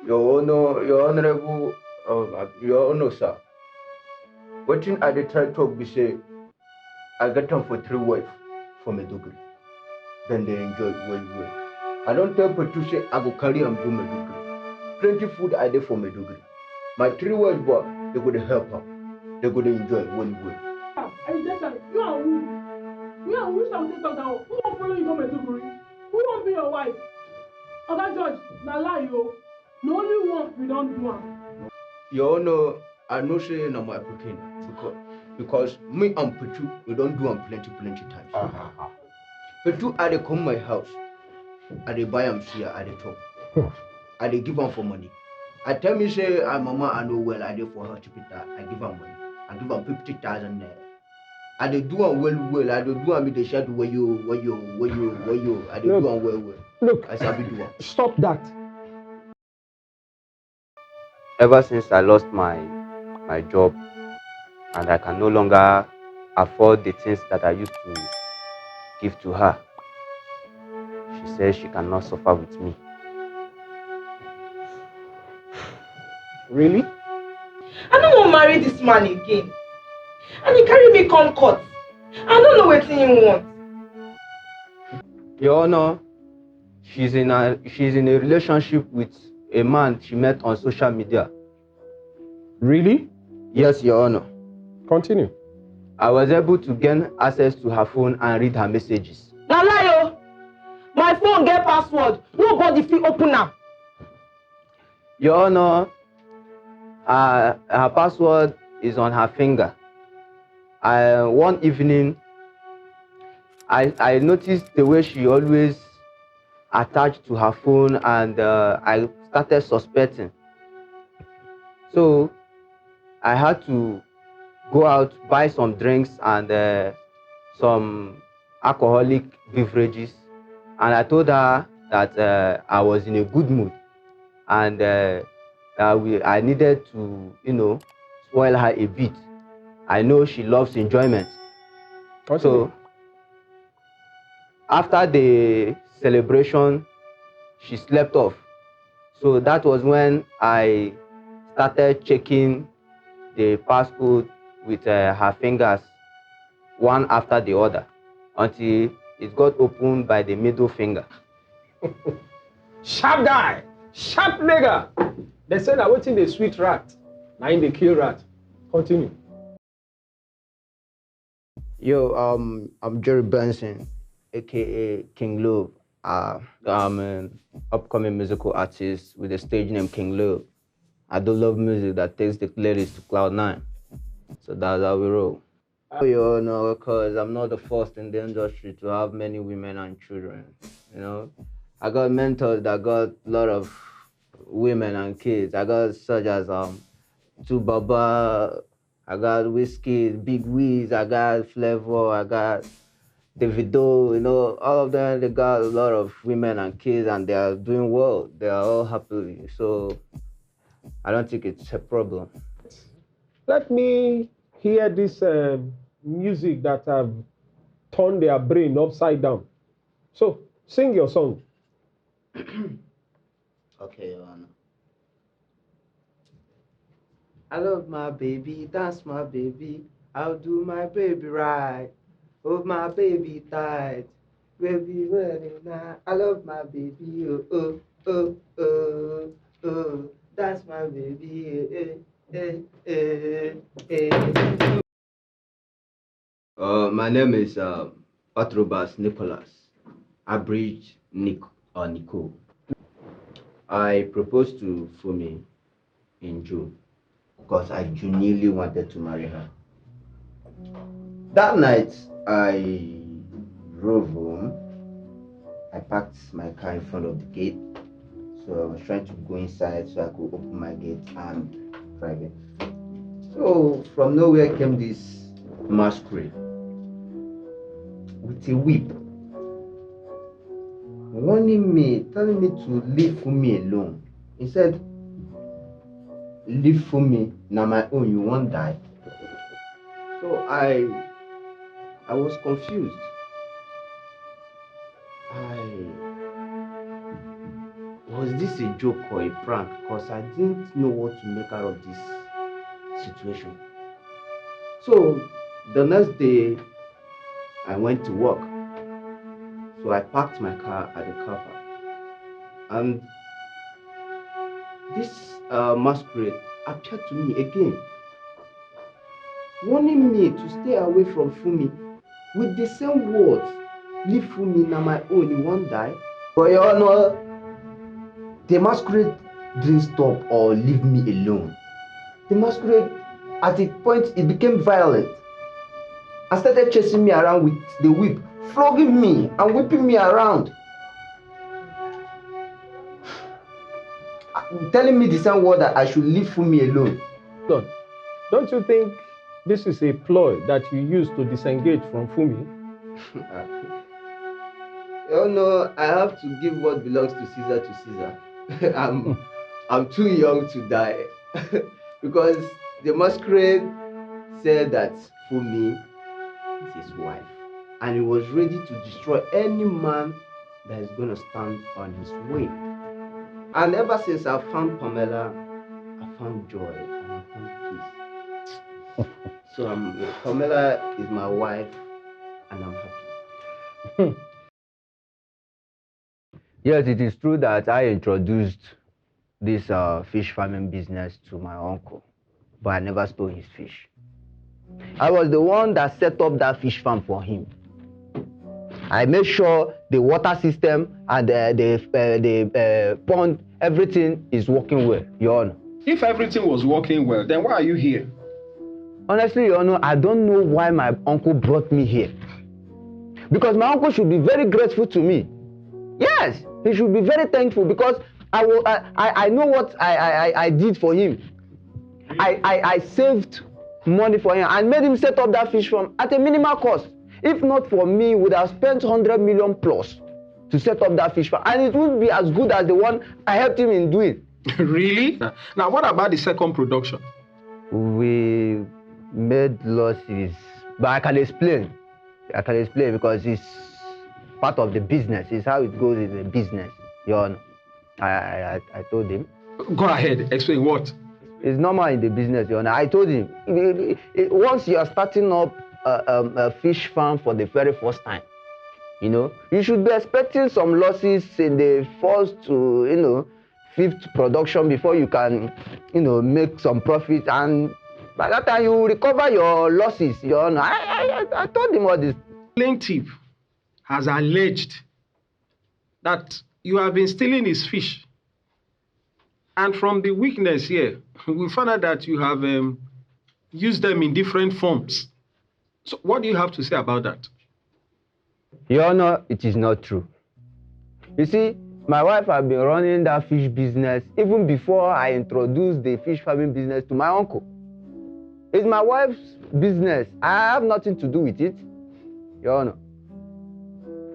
Your honorable, your honor, sir. What thing I dey try talk be say I get them for 3 wives for Meduguri. Then they enjoy well. I don't tell Petu say I go carry and go Meduguri. Plenty food I did for Meduguri. My 3 wives, boy, they go to help her. They go to enjoy well. I reject that. You are who? You are who shall take us down? Who won't follow you go Meduguri? Who won't be your wife? Oga George, na lie yo. No only once we don't do am. Your honor, I know say na my pikin because me and Petu we don't do am plenty times. Petu I dey come my house, I dey buy am suya, I dey talk. I dey give am for money. I tell me say mama I know well, I dey for hospital, I give am money. I give am 50,000 naira. I dey do am well. I dey do am with the shout where you. I dey do am well. Look, I sabi do am. Stop that. Ever since I lost my job and I can no longer afford the things that I used to give to her, she says she cannot suffer with me. Really? I don't want to marry this man again. And he carry me come court. I don't know what he wants. Your Honor, she's in a relationship with a man she met on social media. Really? Yes, Your Honor. Continue. I was able to gain access to her phone and read her messages. Now lie yo. My phone get password. Nobody fit open am. Your Honor, her password is on her finger. One evening, I noticed the way she always attached to her phone, and I started suspecting. So I had to go out, buy some drinks and some alcoholic beverages, and I told her that I was in a good mood and I needed to, spoil her a bit. I know she loves enjoyment. So after the celebration, she slept off. So that was when I started checking the passcode with her fingers, one after the other, until it got opened by the middle finger. Sharp guy, sharp nigga. They said that waiting the sweet rat, now in the kill rat. Continue. Yo, I'm Jerry Benson, aka King Love. I'm an upcoming musical artist with the stage name King Love. I do love music that takes the ladies to cloud 9. So that's how we roll. You know, because I'm not the first in the industry to have many women and children. I got mentors that got a lot of women and kids. I got such as Two Baba, I got Whiskey, Big Wiz, I got Flavor, I got Davido, all of them, they got a lot of women and kids and they are doing well. They are all happy. So I don't think it's a problem. Let me hear this music that have turned their brain upside down. So, sing your song. Okay, Your Honor. I love my baby, that's my baby. I'll do my baby right. Hold my baby tight. Baby, ready now. I love my baby. Oh. That's my baby. My name is Patrobas Nicholas. Abridged Nick or Nicole. I proposed to Fumi in June because I genuinely wanted to marry her. That night, I drove home. I parked my car in front of the gate. So I was trying to go inside so I could open my gate and drive in. So from nowhere came this masquerade with a whip, warning me, telling me to leave Fumi alone. He said, leave Fumi, now my own, you won't die. So I was confused. I was this a joke or a prank? Because I didn't know what to make out of this situation. So the next day, I went to work. So I parked my car at the car park. And this masquerade appeared to me again, warning me to stay away from Fumi with the same words. Leave Fumi na my own, you won't die. But you all know, the masquerade didn't stop or leave me alone. The masquerade, at a point, it became violent. I started chasing me around with the whip, flogging me and whipping me around. Telling me the same word that I should leave Fumi alone. God, don't you think this is a ploy that you use to disengage from Fumi? You know, I have to give what belongs to Caesar. I'm too young to die. Because the masquerade said that Fumi is his wife. And he was ready to destroy any man that is going to stand on his way. And ever since I found Pamela, I found joy and I found peace. So Pamela is my wife and I'm happy. Yes, it is true that I introduced this fish farming business to my uncle, but I never stole his fish. I was the one that set up that fish farm for him. I made sure the water system and the pond, everything is working well, Your Honor. If everything was working well, then why are you here? Honestly, Your Honor, I don't know why my uncle brought me here. Because my uncle should be very grateful to me. Yes, he should be very thankful because I know what I did for him. I saved money for him and made him set up that fish farm at a minimal cost. If not for me, he would have spent 100 million plus to set up that fish farm. And it wouldn't be as good as the one I helped him in doing. Really? Now, what about the second production? We made losses, but I can explain because it's part of the business. It's how it goes in the business, Your Honor. I told him. Go ahead, explain what? It's normal in the business, Your Honor. I told him, once you are starting up a fish farm for the very first time, you know, you should be expecting some losses in the first to, fifth production before you can, make some profit. And by that time, you will recover your losses, Your Honor. I told him all this. Plaintiff has alleged that you have been stealing his fish. And from the witness here, we found out that you have used them in different forms. So what do you have to say about that? Your Honor, it is not true. You see, my wife has been running that fish business even before I introduced the fish farming business to my uncle. It's my wife's business. I have nothing to do with it, Your Honor.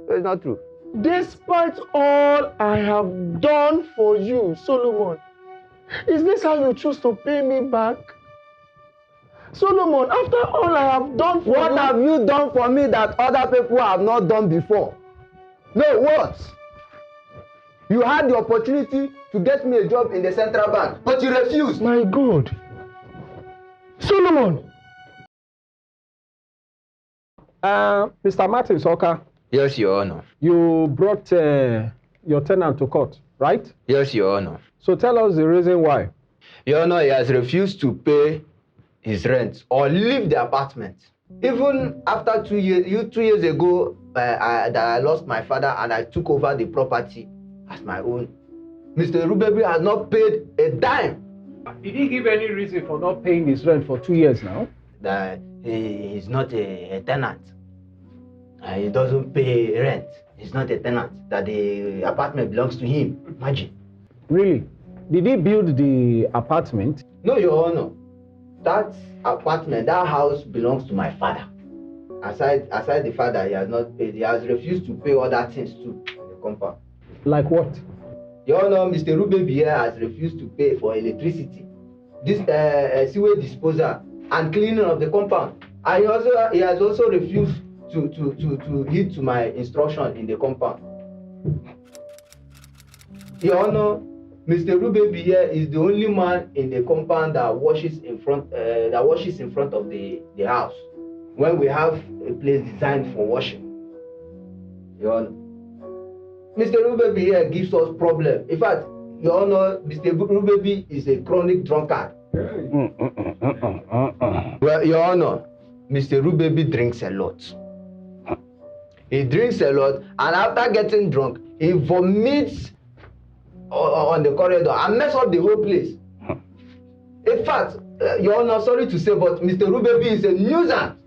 It's not true. Despite all I have done for you, Solomon, is this how you choose to pay me back? Solomon, after all I have done for you... What have you done for me that other people have not done before? No, what? You had the opportunity to get me a job in the central bank, but you refused. My God. Solomon! Mr. Martin Soka. Yes, Your Honor. You brought your tenant to court, right? Yes, Your Honor. So tell us the reason why. Your Honor, he has refused to pay his rent or leave the apartment. Even after 2 years, 2 years ago, I lost my father and I took over the property as my own. Mr. Rubebi has not paid a dime. Did he give any reason for not paying his rent for 2 years now? That he is not a tenant. He doesn't pay rent. He's not a tenant. That the apartment belongs to him. Imagine. Really? Did he build the apartment? No, Your Honor. That apartment, that house belongs to my father. Aside the father, he has not paid. He has refused to pay other things too in the compound. Like what? Your Honor, Mr. Rubebi here has refused to pay for electricity, this sewage disposal, and cleaning of the compound. And he has also refused to heed to my instruction in the compound. Your Honor, Mr. Rubebi here is the only man in the compound that washes in front of the house when we have a place designed for washing. Your Honor, Mr. Rubebi here gives us problem. In fact, Your Honor, Mr. Rubebi is a chronic drunkard. Well, Your Honor, Mr. Rubebi drinks a lot. He drinks a lot, and after getting drunk, he vomits on the corridor and mess up the whole place. In fact, Your Honor, sorry to say, but Mr. Rubebi is a nuisance.